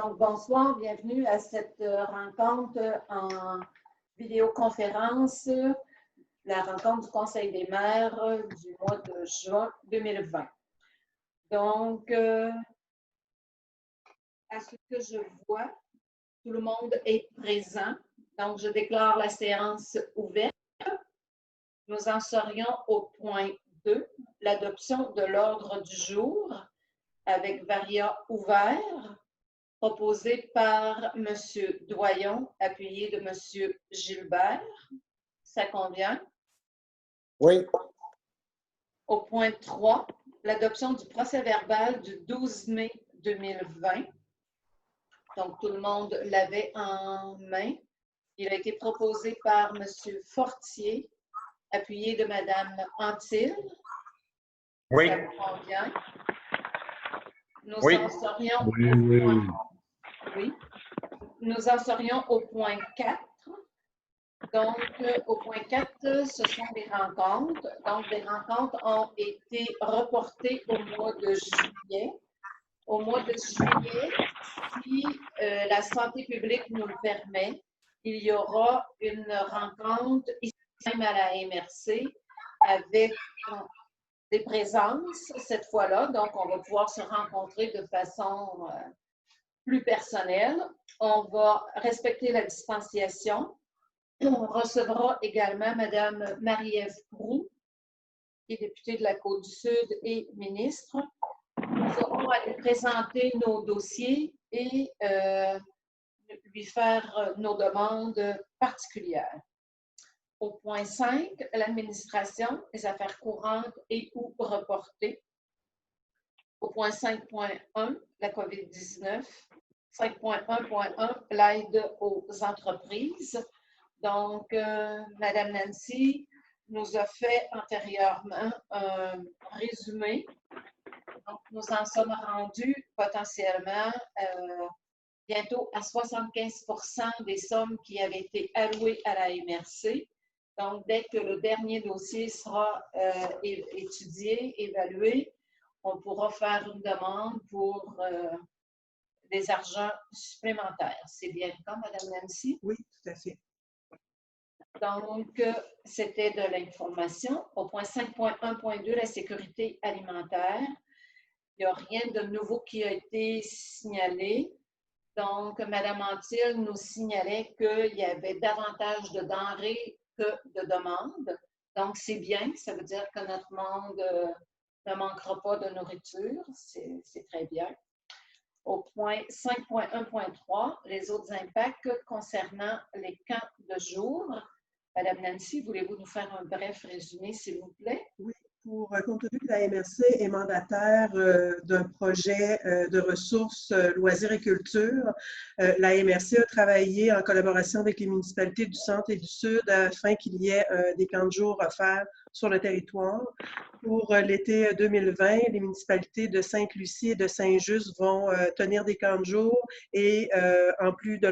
Donc, bonsoir, bienvenue à cette rencontre en vidéoconférence, la rencontre du Conseil des maires du mois de juin 2020. Donc, à ce que je vois, tout le monde est présent. Donc, je déclare la séance ouverte. Nous en serions au point 2, l'adoption de l'ordre du jour avec varia ouvert, proposé par M. Doyon, appuyé de M. Gilbert. Ça convient? Oui. Au point 3, l'adoption du procès-verbal du 12 mai 2020. Donc, tout le monde l'avait en main. Il a été proposé par M. Fortier, appuyé de Mme Antil. Oui. Ça vous convient? Nous Oui. en serions Nous en serions au point 4. Donc, au point 4, ce sont des rencontres. Donc, les rencontres ont été reportées au mois de juillet. Au mois de juillet, si la santé publique nous le permet, il y aura une rencontre ici même à la MRC avec des présences cette fois-là. Donc, on va pouvoir se rencontrer de façon plus personnelle. On va respecter la distanciation. On recevra également Mme Marie-Ève Proulx, qui est députée de la Côte-du-Sud et ministre. Nous aurons à lui présenter nos dossiers et lui faire nos demandes particulières. Au point 5, l'administration, les affaires courantes et ou reportées. Au point 5.1, la COVID-19. 5.1.1, l'aide aux entreprises. Donc, Mme Nancy nous a fait antérieurement un résumé. Donc, nous en sommes rendus potentiellement bientôt à 75% des sommes qui avaient été allouées à la MRC. Donc, dès que le dernier dossier sera étudié, évalué, on pourra faire une demande pour des argents supplémentaires. C'est bien le cas, Mme Nancy? Oui, tout à fait. Donc, c'était de l'information. Au point 5.1.2, la sécurité alimentaire. Il n'y a rien de nouveau qui a été signalé. Donc, Mme Antil nous signalait qu'il y avait davantage de denrées que de demandes. Donc, c'est bien. Ça veut dire que notre monde ne manquera pas de nourriture. C'est très bien. Au point 5.1.3, les autres impacts concernant les camps de jour. Madame Nancy, voulez-vous nous faire un bref résumé, s'il vous plaît? Oui, compte tenu que la MRC est mandataire d'un projet de ressources, loisirs et culture, la MRC a travaillé en collaboration avec les municipalités du Centre et du Sud afin qu'il y ait des camps de jour offerts sur le territoire. Pour l'été 2020, les municipalités de Sainte-Lucie et de Saint-Just vont tenir des camps de jour et en plus de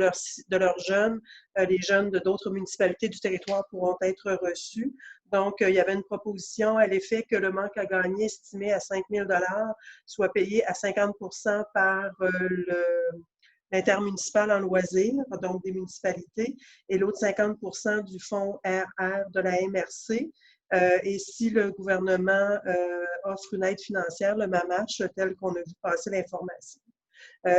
leurs jeunes, les jeunes d'autres municipalités du territoire pourront être reçus. Donc, il y avait une proposition à l'effet que le manque à gagner estimé à 5 000 $ soit payé à 50% par l'intermunicipal en loisirs, donc des municipalités, et l'autre 50% du fonds RR de la MRC. Et si le gouvernement offre une aide financière, le MAMACH, tel qu'on a vu passer l'information,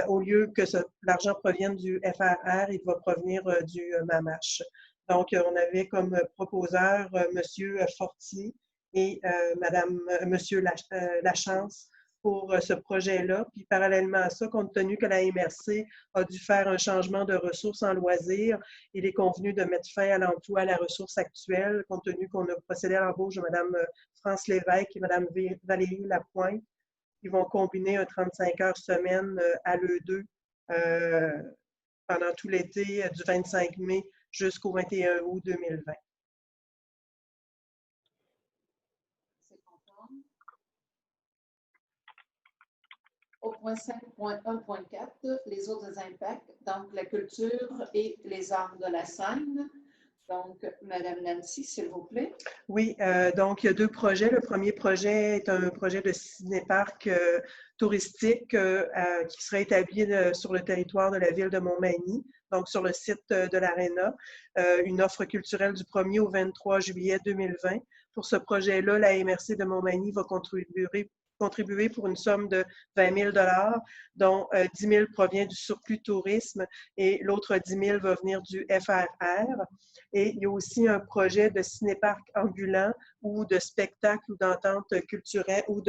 au lieu que l'argent provienne du FRR, il va provenir du MAMACH. Donc, on avait comme proposeur M. Fortier et M. Lachance pour ce projet-là. Puis, parallèlement à ça, compte tenu que la MRC a dû faire un changement de ressources en loisirs, il est convenu de mettre fin à l'emploi à la ressource actuelle, compte tenu qu'on a procédé à l'embauche de Mme France Lévesque et Mme Valérie Lapointe. Ils vont combiner un 35 heures semaine à l'E2 pendant tout l'été du 25 mai jusqu'au 21 août 2020. C'est conforme. Au point 5.1.4, les autres impacts, donc la culture et les arts de la scène. Donc, Madame Nancy, s'il vous plaît. Oui, donc il y a deux projets. Le premier projet est un projet de cinéparc touristique qui serait établi sur le territoire de la ville de Montmagny, donc sur le site de l'Arena. Une offre culturelle du 1er au 23 juillet 2020. Pour ce projet-là, la MRC de Montmagny va contribuer pour une somme de 20 000 $, dont 10 000 provient du surplus tourisme et l'autre 10 000 va venir du FRR. Et il y a aussi un projet de cinéparc ambulant ou de spectacle ou d'entente culturelle ou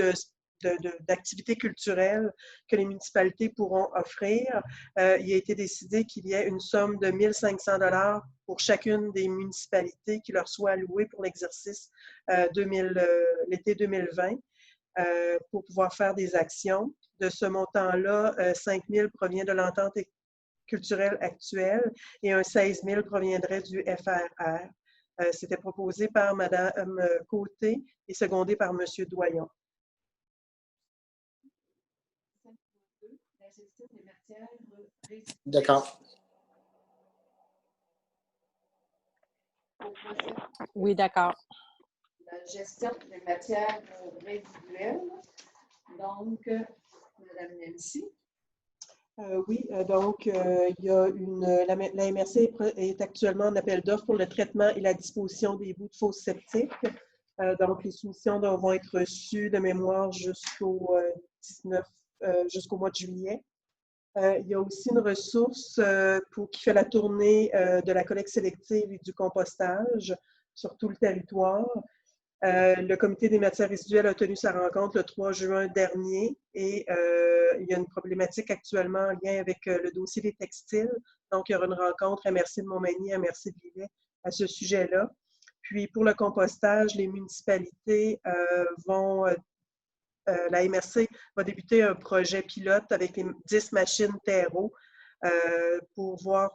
d'activités culturelles que les municipalités pourront offrir. Il a été décidé qu'il y ait une somme de 1 500 $ pour chacune des municipalités qui leur soit allouée pour l'exercice l'été 2020 pour pouvoir faire des actions. De ce montant-là, 5 000 provient de l'entente culturelle actuelle et un 16 000 proviendrait du FRR. C'était proposé par Mme Côté et secondé par M. Doyon. La gestion des matières résiduelles. D'accord. Oui, d'accord. La gestion des matières résiduelles. Donc, Mme Nancy. Oui, donc il y a la MRC est actuellement en appel d'offres pour le traitement et la disposition des bouts de fosses septiques. Donc, les soumissions vont être reçues de mémoire jusqu'au mois de juillet. Il y a aussi une ressource qui fait la tournée de la collecte sélective et du compostage sur tout le territoire. Le comité des matières résiduelles a tenu sa rencontre le 3 juin dernier et il y a une problématique actuellement en lien avec le dossier des textiles. Donc, il y aura une rencontre à MRC de Montmagny, à MRC de Lillet à ce sujet-là. Puis, pour le compostage, les municipalités la MRC va débuter un projet pilote avec les 10 machines terreau pour voir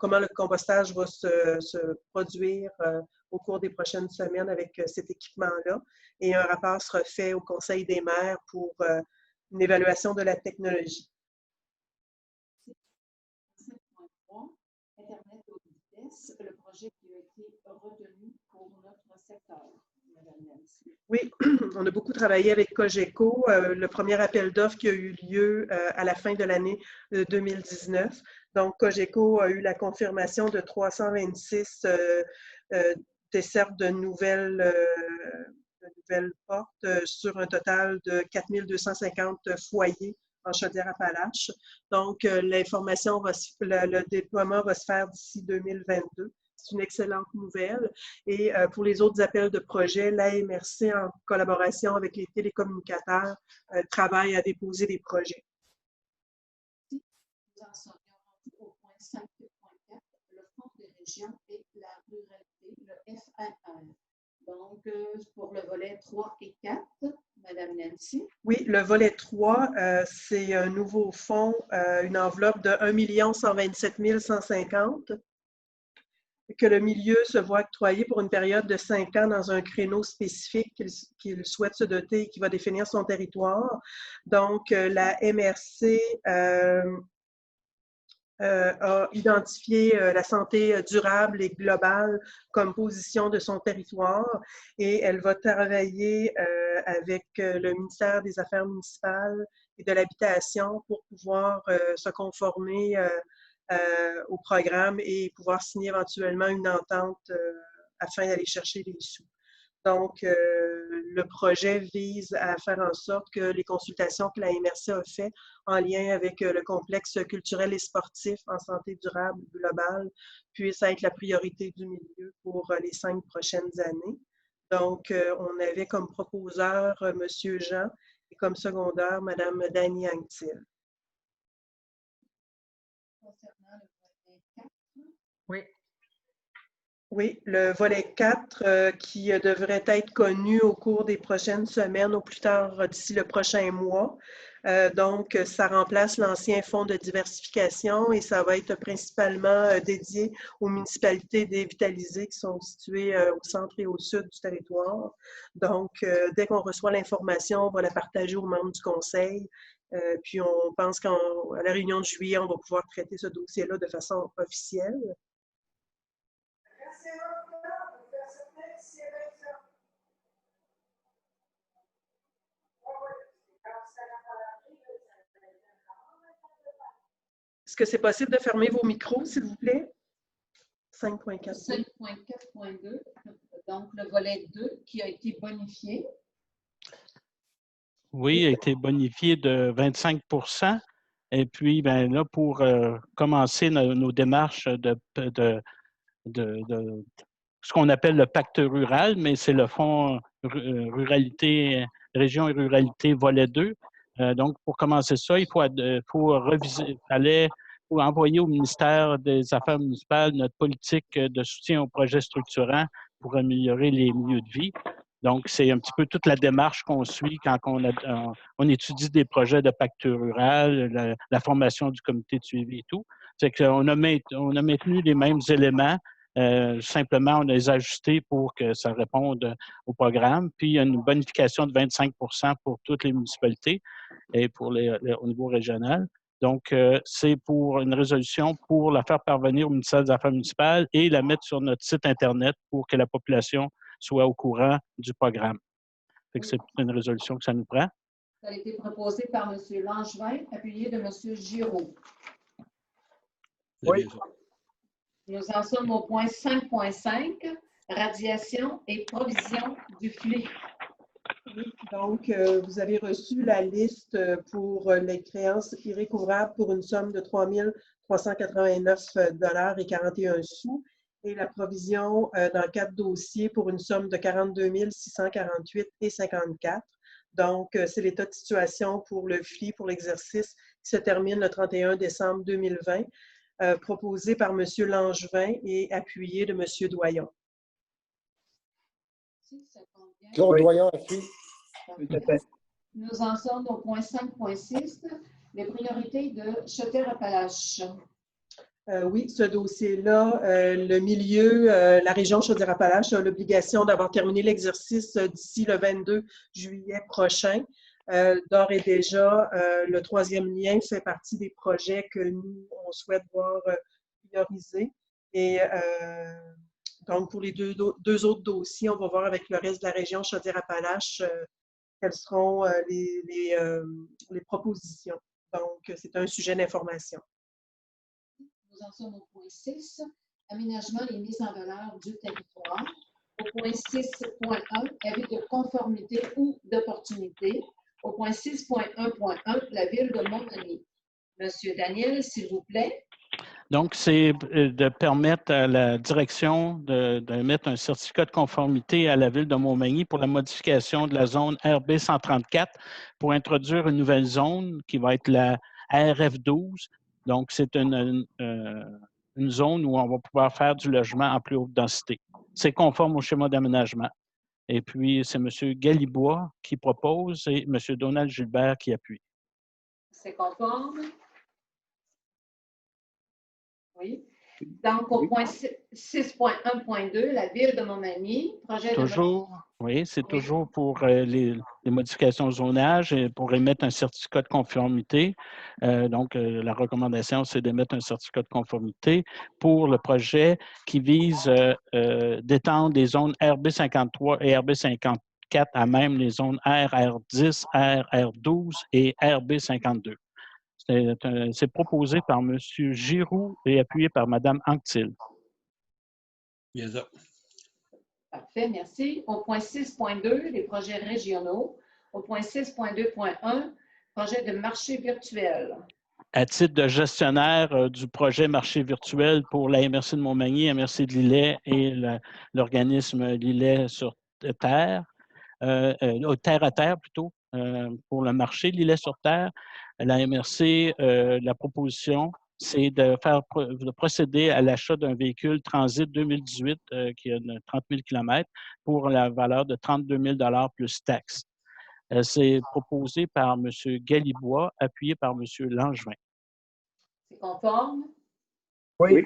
comment le compostage va se produire au cours des prochaines semaines avec cet équipement-là. Et un rapport sera fait au Conseil des maires pour une évaluation de la technologie. 5.3, Internet haute vitesse, le projet qui a été retenu pour notre secteur. Oui, on a beaucoup travaillé avec Cogeco. Le premier appel d'offres qui a eu lieu à la fin de l'année 2019. Donc, Cogeco a eu la confirmation de 326 dessertes de nouvelles portes sur un total de 4 250 foyers en Chaudière-Appalaches. Donc, le déploiement va se faire d'ici 2022. C'est une excellente nouvelle. Et pour les autres appels de projet, la MRC, en collaboration avec les télécommunicateurs, travaille à déposer des projets. Nous en serions rendus au point 5.4, le Fonds des régions et la ruralité, le FRR. Donc, pour le volet 3 et 4, Mme Nancy. Oui, le volet 3, c'est un nouveau fonds, une enveloppe de 1 127 150 que le milieu se voit octroyer pour une période de 5 ans dans un créneau spécifique qu'il souhaite se doter et qui va définir son territoire. Donc, la MRC a identifié la santé durable et globale comme position de son territoire et elle va travailler avec le ministère des Affaires municipales et de l'Habitation pour pouvoir se conformer au programme et pouvoir signer éventuellement une entente afin d'aller chercher les sous. Donc, le projet vise à faire en sorte que les consultations que la MRC a faites en lien avec le complexe culturel et sportif en santé durable globale puissent être la priorité du milieu pour les 5 prochaines années. Donc, on avait comme proposeur M. Jean et comme secondaire Mme Dany Anctil. Concernant le volet 4. Oui. Oui, le volet 4 qui devrait être connu au cours des prochaines semaines, au plus tard d'ici le prochain mois. Donc, ça remplace l'ancien fonds de diversification et ça va être principalement dédié aux municipalités dévitalisées qui sont situées au centre et au sud du territoire. Donc, dès qu'on reçoit l'information, on va la partager aux membres du conseil. Puis, on pense qu'à la réunion de juillet, on va pouvoir traiter ce dossier-là de façon officielle. Est-ce que c'est possible de fermer vos micros, s'il vous plaît? 5.4. 5.4.2, donc le volet 2 qui a été bonifié. Oui, il a été bonifié de 25 %. Et puis, ben là, pour commencer nos démarches de ce qu'on appelle le pacte rural, mais c'est le fonds ruralité, région et ruralité volet 2. Donc, pour commencer ça, il faut reviser, faut envoyer au ministère des Affaires municipales notre politique de soutien aux projets structurants pour améliorer les milieux de vie. Donc, c'est un petit peu toute la démarche qu'on suit quand on étudie des projets de pacte rural, la formation du comité de suivi et tout. C'est qu'on a maintenu les mêmes éléments. Simplement, on les a ajustés pour que ça réponde au programme. Puis, il y a une bonification de 25 % pour toutes les municipalités et au niveau régional. Donc, c'est pour une résolution pour la faire parvenir au ministère des Affaires municipales et la mettre sur notre site Internet pour que la population soit au courant du programme. C'est une résolution que ça nous prend. Ça a été proposé par M. Langevin, appuyé de M. Giraud. Oui. Nous en sommes au point 5.5, radiation et provision du FLI. Oui, donc, vous avez reçu la liste pour les créances irrécouvrables pour une somme de 3 389 et 41 sous et la provision dans 4 dossiers pour une somme de 42 648 et 54. Donc, c'est l'état de situation pour le FLI pour l'exercice qui se termine le 31 décembre 2020, proposé par M. Langevin et appuyé de M. Doyon. Claude Doyon appuie. Tout à fait. Nous en sommes au point 5.6, les priorités de Chaudière-Appalaches. Oui, ce dossier-là, le milieu, la région Chaudière-Appalaches a l'obligation d'avoir terminé l'exercice d'ici le 22 juillet prochain. D'ores et déjà, le 3e lien fait partie des projets que nous, on souhaite voir priorisés. Et donc, pour les deux autres dossiers, on va voir avec le reste de la région Chaudière-Appalaches quelles seront les propositions. Donc, c'est un sujet d'information. Nous en sommes au point 6, aménagement et mise en valeur du territoire. Au point 6.1, avis de conformité ou d'opportunité. Au point 6.1.1, la ville de Montmagny. Monsieur Daniel, s'il vous plaît. Donc, c'est de permettre à la direction de mettre un certificat de conformité à la ville de Montmagny pour la modification de la zone RB 134 pour introduire une nouvelle zone qui va être la RF12. Donc, c'est une zone où on va pouvoir faire du logement en plus haute densité. C'est conforme au schéma d'aménagement. Et puis, c'est M. Galibois qui propose et M. Donald Gilbert qui appuie. C'est conforme. Oui. Donc, au point 6.1.2, la ville de Montmagny, projet toujours, oui, c'est toujours pour les modifications au zonage et pour émettre un certificat de conformité. Donc, la recommandation, c'est d'émettre un certificat de conformité pour le projet qui vise d'étendre les zones RB53 et RB54 à même les zones RR10, RR12 et RB52. C'est proposé par M. Giroux et appuyé par Mme Anctil. Bien ça. Parfait, merci. Au point 6.2, les projets régionaux. Au point 6.2.1, projet de marché virtuel. À titre de gestionnaire du projet marché virtuel pour la MRC de Montmagny, MRC de Lillet et l'organisme Lillet sur Terre, Terre à Terre plutôt, pour le marché Lillet sur Terre, la MRC, la proposition, c'est de procéder à l'achat d'un véhicule Transit 2018 qui a 30 000 km pour la valeur de 32 000 plus taxes. C'est proposé par M. Galibois, appuyé par M. Langevin. C'est conforme? Oui.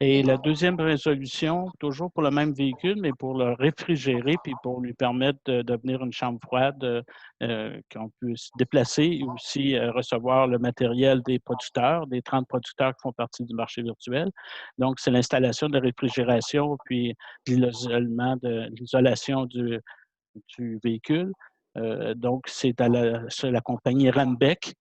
Et la deuxième résolution, toujours pour le même véhicule, mais pour le réfrigérer puis pour lui permettre de devenir une chambre froide, qu'on puisse déplacer et aussi recevoir le matériel des producteurs, des 30 producteurs qui font partie du marché virtuel. Donc, c'est l'installation de la réfrigération puis l'isolation du véhicule. Donc, c'est la compagnie Rambeck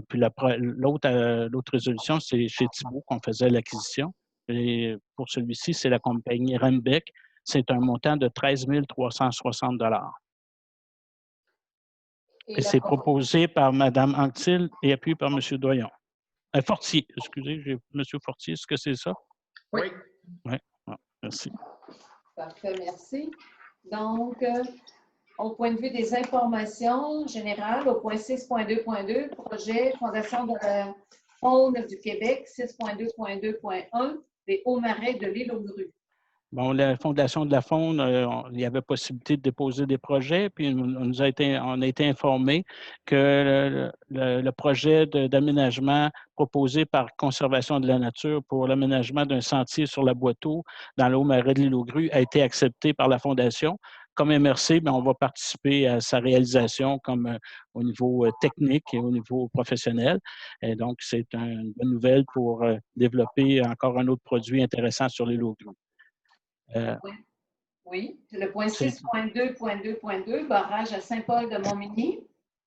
Puis l'autre résolution, c'est chez Thibault qu'on faisait l'acquisition. Et pour celui-ci, c'est la compagnie Rembec. C'est un montant de 13 360 Et Et la c'est pro- proposé par Mme Anctil et appuyé par M. Doyon. Fortier, excusez, M. Fortier, est-ce que c'est ça? Oui. Oui. Ah, merci. Parfait, merci. Donc, au point de vue des informations générales, au point 6.2.2, projet Fondation de la faune du Québec, 6.2.2.1, des hauts-marais de l'île aux Grues. Bon, la Fondation de la faune, il y avait possibilité de déposer des projets, puis on a été informé que le projet d'aménagement proposé par Conservation de la nature pour l'aménagement d'un sentier sur la Boiteau dans le haut-marais de l'île aux Grues a été accepté par la Fondation. Comme MRC, bien, on va participer à sa réalisation comme au niveau technique et au niveau professionnel. Et donc, c'est une bonne nouvelle pour développer encore un autre produit intéressant sur l'île aux Grues. Oui, le point 6.2.2.2, barrage à Saint-Paul-de-Montmagny.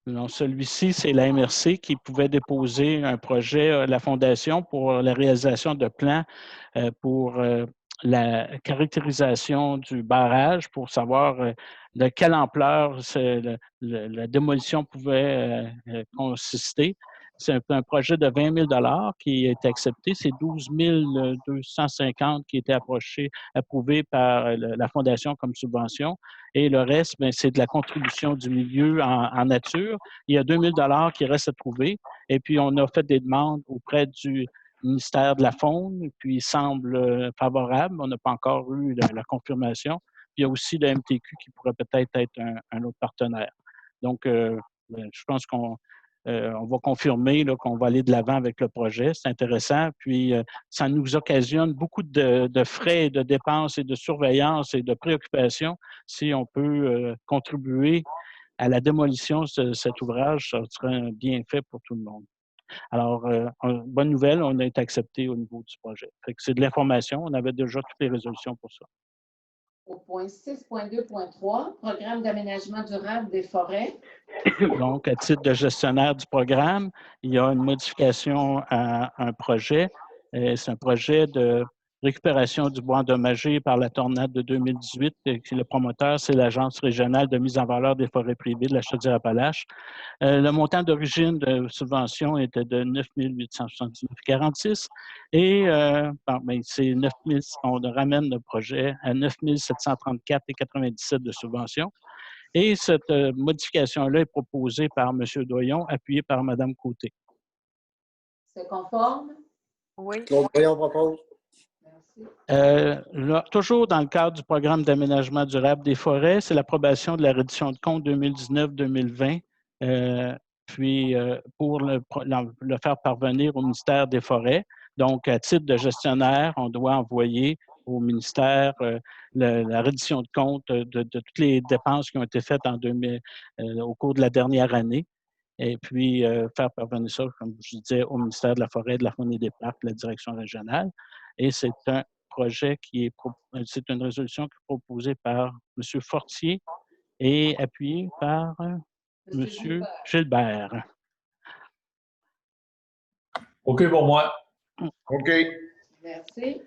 Non, celui-ci, c'est la MRC qui pouvait déposer un projet à la Fondation pour la réalisation de plans pour la caractérisation du barrage, pour savoir de quelle ampleur la démolition pouvait consister. C'est un projet de 20 000 qui a été accepté. C'est 12 250 qui étaient approuvés par la Fondation comme subvention. Et le reste, bien, c'est de la contribution du milieu en nature. Il y a 2 000 qui restent à trouver. Et puis, on a fait des demandes auprès du ministère de la Faune, puis il semble favorable. On n'a pas encore eu la confirmation. Puis, il y a aussi le MTQ qui pourrait peut-être être un autre partenaire. Donc, je pense qu'on va confirmer qu'on va aller de l'avant avec le projet. C'est intéressant. Puis, ça nous occasionne beaucoup de frais, de dépenses et de surveillance et de préoccupations. Si on peut contribuer à la démolition de cet ouvrage, ça serait un bienfait pour tout le monde. Alors, bonne nouvelle, on a été accepté au niveau du projet. C'est de l'information. On avait déjà toutes les résolutions pour ça. Au point 6.2.3, programme d'aménagement durable des forêts. Donc, à titre de gestionnaire du programme, il y a une modification à un projet. C'est un projet de récupération du bois endommagé par la tornade de 2018. Et le promoteur, c'est l'Agence régionale de mise en valeur des forêts privées de la Chaudière-Appalaches. Le montant d'origine de subvention était de 9 879,46 et c'est 9 000, on ramène le projet à 9 734,97 de subvention. Et cette modification-là est proposée par M. Doyon, appuyée par Mme Côté. C'est conforme? Oui. Claude Doyon propose. Merci. Toujours dans le cadre du programme d'aménagement durable des forêts, c'est l'approbation de la reddition de compte 2019-2020. Pour le faire parvenir au ministère des Forêts. Donc, à titre de gestionnaire, on doit envoyer au ministère la reddition de compte de toutes les dépenses qui ont été faites au cours de la dernière année. Et puis, faire parvenir ça, comme je disais, au ministère de la Forêt, de la Faune et des Parcs, la direction régionale. Et c'est un projet c'est une résolution qui est proposée par M. Fortier et appuyée par M. Gilbert. OK pour moi. OK. Merci.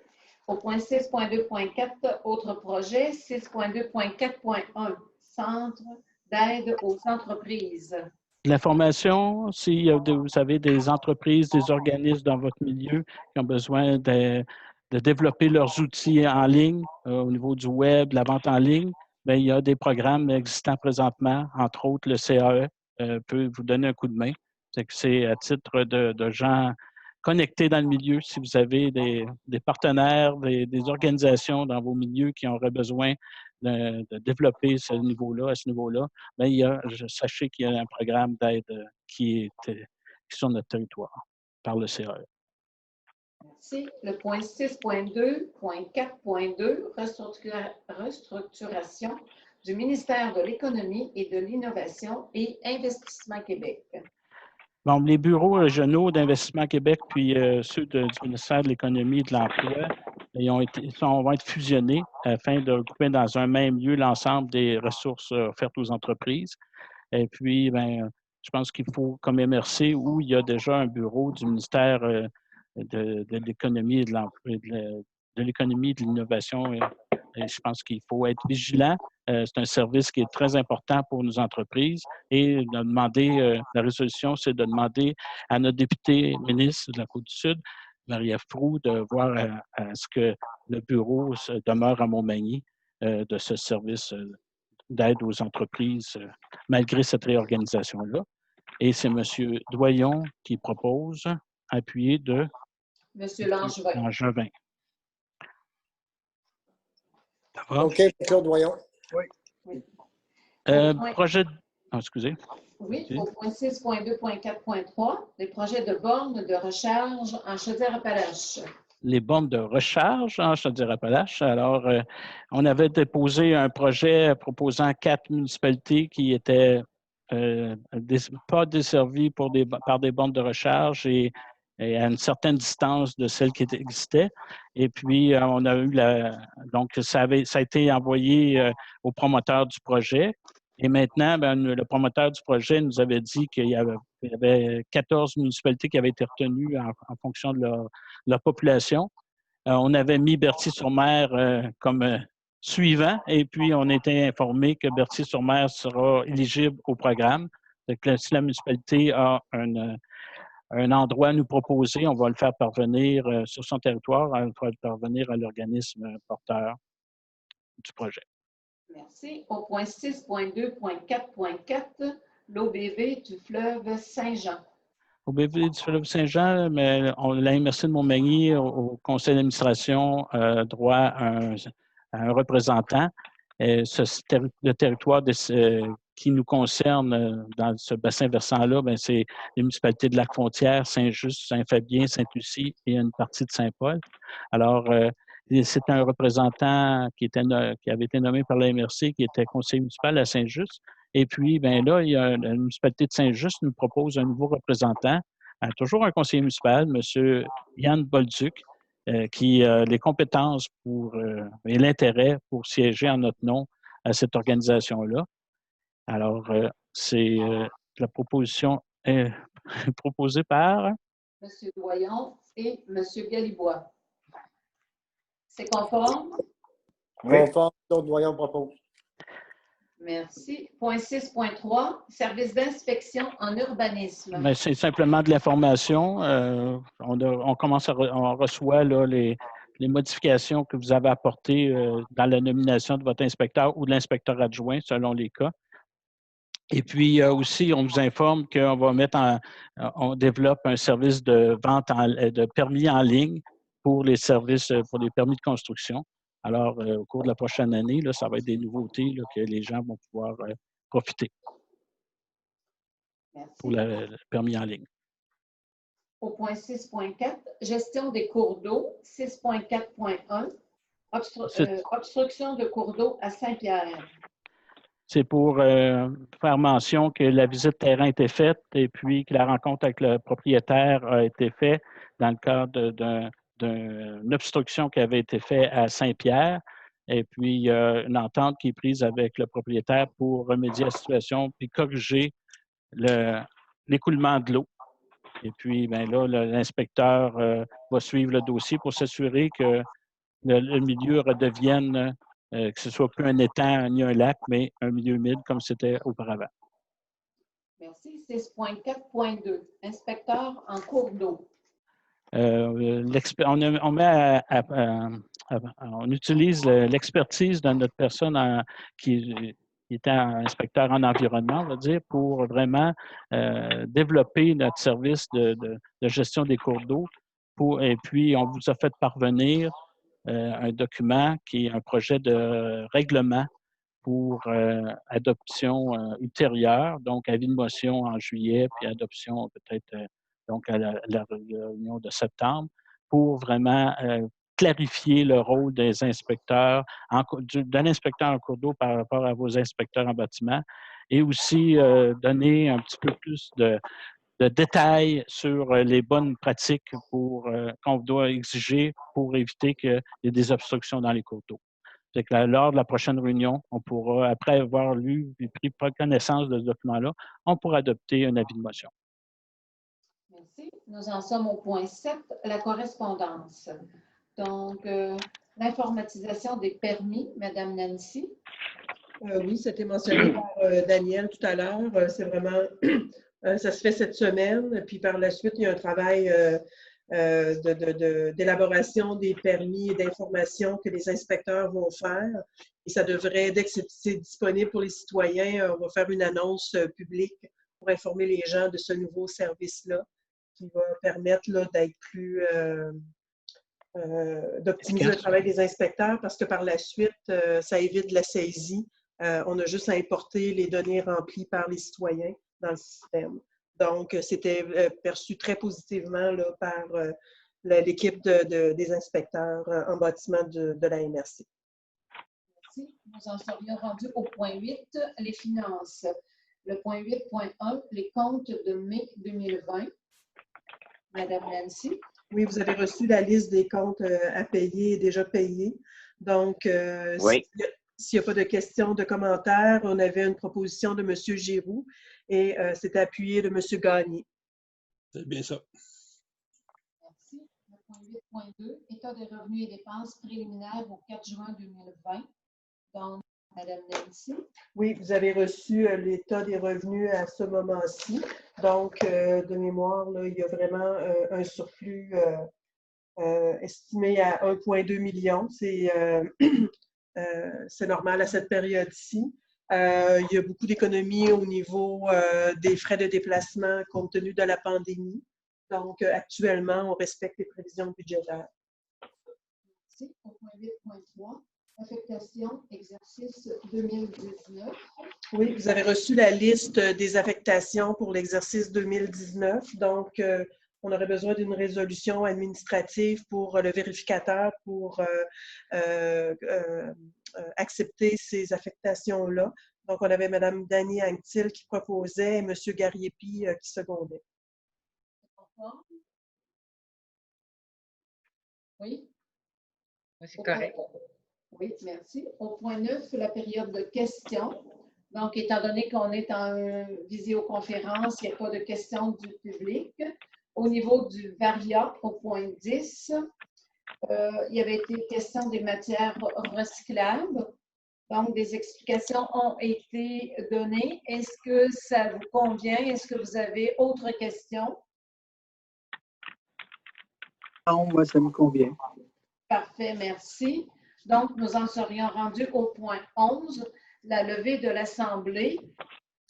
Au point 6.2.4, autres projets, 6.2.4.1, centre d'aide aux entreprises. L'information, si vous avez des entreprises, des organismes dans votre milieu qui ont besoin de développer leurs outils en ligne au niveau du web, la vente en ligne, bien, il y a des programmes existants présentement, entre autres le CAE peut vous donner un coup de main. C'est à titre de gens connectés dans le milieu. Si vous avez des partenaires, des organisations dans vos milieux qui auraient besoin de développer ce niveau-là, à ce niveau-là, bien, sachez qu'il y a un programme d'aide qui est sur notre territoire par le CAE. Merci. Le point 6.2.4.2, restructuration du ministère de l'Économie et de l'Innovation et Investissement Québec. Bon, les bureaux régionaux d'Investissement Québec puis ceux du ministère de l'Économie et de l'Emploi, vont être fusionnés afin de regrouper dans un même lieu l'ensemble des ressources offertes aux entreprises. Et puis, bien, je pense qu'il faut, comme MRC, où il y a déjà un bureau du ministère de l'économie et de l'emploi, de l'économie et de l'innovation, et je pense qu'il faut être vigilant. C'est un service qui est très important pour nos entreprises et de demander, la résolution, c'est de demander à notre députée ministre de la Côte-du-Sud, Marie-Ève Proulx, de voir à ce que le bureau demeure à Montmagny de ce service d'aide aux entreprises malgré cette réorganisation-là. Et c'est M. Doyon qui propose, appuyé de M. Langevin. Langevin. D'accord. OK, Claude Doyon. Projet... excusez. Oui, Ok. au point 6.2.4.3, les projets de bornes de recharge en Chaudière-Appalaches. Les bornes de recharge en Chaudière-Appalaches. Alors, on avait déposé un projet proposant 4 municipalités qui étaient pas desservies par des bornes de recharge et à une certaine distance de celles qui existaient. Et puis, on a eu donc, ça a été envoyé au promoteur du projet. Et maintenant, le promoteur du projet nous avait dit qu'il y avait 14 municipalités qui avaient été retenues en fonction de leur population. On avait mis Berthier-sur-Mer comme suivant et puis on était informé que Berthier-sur-Mer sera éligible au programme. Donc, si la municipalité a un endroit à nous proposer, on va le faire parvenir sur son territoire, on va le faire parvenir à l'organisme porteur du projet. Merci. Au point 6.2.4.4, l'OBV du fleuve Saint-Jean. Au BV du fleuve Saint-Jean, mais la MRC de Montmagny, au conseil d'administration, droit à un représentant. Le territoire qui nous concerne dans ce bassin versant-là, c'est les municipalités de Lac-Fontière, Saint-Just, Saint-Fabien, Sainte-Lucie et une partie de Saint-Paul. Alors, c'est un représentant qui avait été nommé par la MRC, qui était conseiller municipal à Saint-Just. Et puis, là, il y a la municipalité de Saint-Just nous propose un nouveau représentant, toujours un conseiller municipal, M. Yann Bolduc, qui a les compétences et l'intérêt pour siéger en notre nom à cette organisation-là. Alors, c'est la proposition est proposée par... M. Doyon et M. Galibois. C'est conforme? Conforme, Claude Doyon propose. Merci. Point 6.3, service d'inspection en urbanisme. C'est simplement de l'information. On reçoit là, les modifications que vous avez apportées dans la nomination de votre inspecteur ou de l'inspecteur adjoint, selon les cas. Et puis aussi, on vous informe qu'on va on développe un service de vente de permis en ligne pour les services, pour les permis de construction. Alors, au cours de la prochaine année, là, ça va être des nouveautés là, que les gens vont pouvoir profiter. Merci. Pour le permis en ligne. Au point 6.4, gestion des cours d'eau. 6.4.1, obstruction de cours d'eau à Saint-Pierre. C'est pour faire mention que la visite terrain a été faite et puis que la rencontre avec le propriétaire a été faite dans le cadre d'une obstruction qui avait été faite à Saint-Pierre. Et puis, il y a une entente qui est prise avec le propriétaire pour remédier à la situation puis corriger l'écoulement de l'eau. Et puis, là, l'inspecteur va suivre le dossier pour s'assurer que le milieu redevienne, que ce ne soit plus un étang ni un lac, mais un milieu humide comme c'était auparavant. Merci. 6.4.2, inspecteur en cours d'eau. On utilise l'expertise de notre personne qui était un inspecteur en environnement, on va dire, pour vraiment développer notre service de gestion des cours d'eau. Et puis, on vous a fait parvenir un document qui est un projet de règlement pour adoption ultérieure, donc avis de motion en juillet, puis adoption peut-être donc à la réunion de septembre, pour vraiment clarifier le rôle des inspecteurs, de l'inspecteur en cours d'eau par rapport à vos inspecteurs en bâtiment, et aussi donner un petit peu plus de détails sur les bonnes pratiques qu'on doit exiger pour éviter qu'il y ait des obstructions dans les cours d'eau. C'est que lors de la prochaine réunion, on pourra, après avoir lu et pris connaissance de ce document-là, on pourra adopter un avis de motion. Merci. Nous en sommes au point 7, la correspondance. Donc, l'informatisation des permis, Madame Nancy. Oui, c'était mentionné par Daniel tout à l'heure. C'est vraiment, ça se fait cette semaine. Puis par la suite, il y a un travail d'élaboration des permis et d'information que les inspecteurs vont faire. Et ça devrait, dès que c'est disponible pour les citoyens, on va faire une annonce publique pour informer les gens de ce nouveau service-là qui va permettre d'être plus... d'optimiser le travail des inspecteurs parce que par la suite, ça évite la saisie. On a juste à importer les données remplies par les citoyens dans le système. Donc, c'était perçu très positivement là, par l'équipe des inspecteurs en bâtiment de la MRC. Merci. Nous en serions rendus au point 8, les finances. Le point 8.1, les comptes de mai 2020. Madame Nancy. Oui, vous avez reçu la liste des comptes à payer et déjà payés. Donc, Oui. s'il n'y a pas de questions, de commentaires, on avait une proposition de M. Giroux et c'était appuyé de M. Gagné. C'est bien ça. Merci. Le point 8.2, état des revenus et dépenses préliminaires au 4 juin 2020. Donc, Madame Nancy. Oui, vous avez reçu l'état des revenus à ce moment-ci. Donc, de mémoire, là, il y a vraiment un surplus estimé à 1,2 million. C'est normal à cette période-ci. Il y a beaucoup d'économies au niveau des frais de déplacement compte tenu de la pandémie. Donc, actuellement, on respecte les prévisions budgétaires. Merci. Au point 8.3, affectation, exercice 2019. Oui, vous avez reçu la liste des affectations pour l'exercice 2019. Donc, on aurait besoin d'une résolution administrative pour le vérificateur pour accepter ces affectations-là. Donc, on avait Mme Dany Anctil qui proposait et M. Gariepi qui secondait. Oui? C'est correct. Oui, merci. Au point 9, la période de questions. Donc, étant donné qu'on est en visioconférence, il n'y a pas de questions du public. Au niveau du VARIA, au point 10, il y avait été question des matières recyclables. Donc, des explications ont été données. Est-ce que ça vous convient? Est-ce que vous avez autres questions? Non, moi, ça me convient. Parfait, merci. Donc, nous en serions rendus au point 11, la levée de l'Assemblée.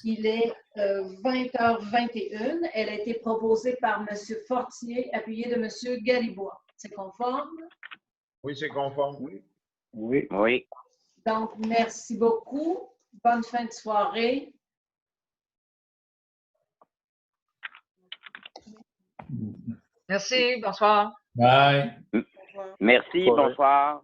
Il est 20h21. Elle a été proposée par M. Fortier, appuyée de M. Galibois. C'est conforme? Oui, c'est conforme. Oui. Oui. Oui. Donc, merci beaucoup. Bonne fin de soirée. Merci, bonsoir. Bye. Merci, bonsoir.